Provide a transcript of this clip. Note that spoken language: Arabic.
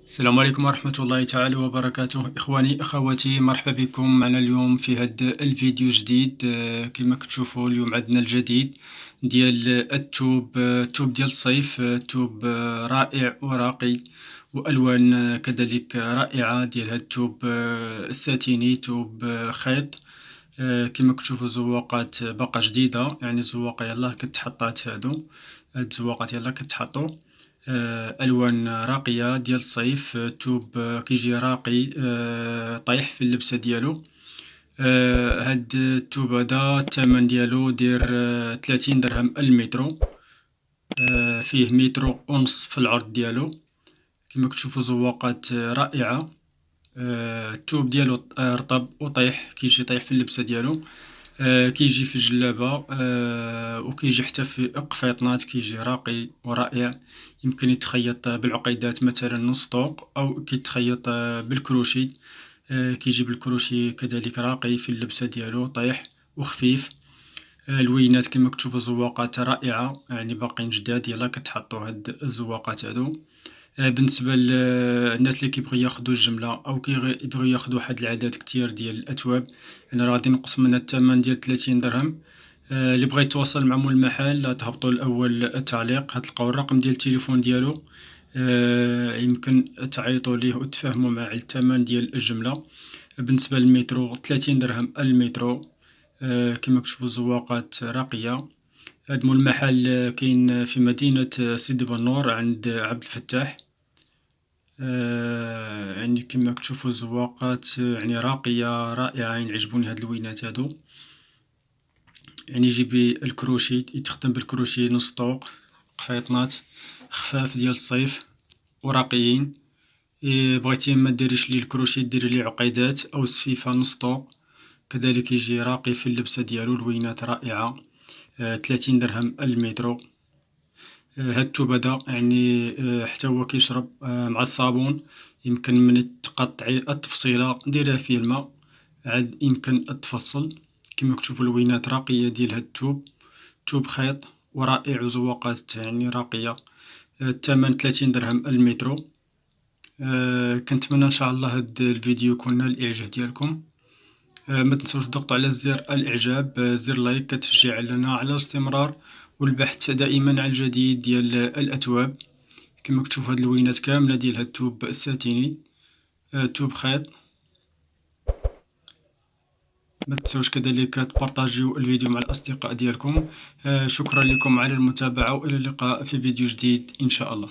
السلام عليكم ورحمة الله تعالى وبركاته. إخواني أخواتي، مرحبا بكم معنا اليوم في هذا الفيديو جديد. كما كتشوفوا اليوم عندنا الجديد ديال التوب، التوب ديال الصيف. توب رائع وراقي وألوان كذلك رائعة ديال هاد التوب الساتيني، توب خيط. كما كتشوفوا زواقات باقا جديدة، يعني زواقة يلاه كتحطات. هاد الزواقات يلاه كتحطو. ألوان راقية ديال الصيف. توب كيجي راقي، طايح في اللبسة ديالو. هاد التوب هدا الثمن ديالو داير 30 درهم المترو. فيه مترو ونص في العرض ديالو. كما كتشوفوا زواقات رائعة. التوب ديالو رطب وطيح، كيجي طايح في اللبسة ديالو. كيجي في جلابة، وكيجي حتى في قفيطنات، كيجي راقي ورائع. يمكن يتخيط بالعقيدات مثلا نص طوق، أو كيتخيط بالكروشي. كيجي بالكروشي كذلك راقي في اللبسة ديالو، طيح وخفيف. الوينات كما كتشوفوا زواقات رائعة، يعني باقين جداد، يلا كتحطوا هاد الزواقات هادو. بالنسبة للناس اللي كيبغيو ياخدو الجملة أو كيبغيو ياخدو واحد العدد كتير ديال الأتواب، أنا راه غادي نقص من الثمن ديال 30 درهم. اللي بغا يتواصل مع مول المحل تهبطوا الأول التعليق، غتلقاو الرقم ديال التليفون ديالو. يمكن تعيطوا ليه وتفاهموا معاه على الثمن ديال الجملة. بالنسبة للمترو 30 درهم المترو. كما كتشوفوا زواقات راقية. هاد مول المحل كاين في مدينة سيدي بنور عند عبد الفتاح. يعني كما كتشوفوا زواقات يعني راقية رائعة، يعني عجبوني هاد اللوينات هادو. يعني يجي بالكروشي، يتخدم بالكروشي نص طوق، قفيطنات خفاف ديال الصيف وراقيين. بغيتي ما ديريش ليه الكروشي، ديري ليه عقيدات أو سفيفة نص طوق، كذلك يجي راقي في اللبسة ديالو. لوينات رائعة. 30 درهم المترو. هاد التوب هدا يعني حتى هو كيشرب مع الصابون. يمكن من تقطعي التفصيلة ديريها في الماء، عاد يمكن تفصل. كما كتشوفوا لوينات راقية ديال هاد التوب، توب خيط ورائع وزواقات يعني راقية. الثمن 30 درهم المترو. كنتمنى ان شاء الله هاد الفيديو يكون نال الاعجاب ديالكم. ما تنسوش تضغطوا على زر الاعجاب، زر لايك، كتشجيع لنا على الاستمرار والبحث دائما عن الجديد ديال الاتواب. كما كتشوف هاد اللوينات كامله ديال هاد التوب الساتيني، توب خيط. ما تنسوش كذلك تبارطاجيو الفيديو مع الاصدقاء ديالكم. شكرا لكم على المتابعه، والى اللقاء في فيديو جديد ان شاء الله.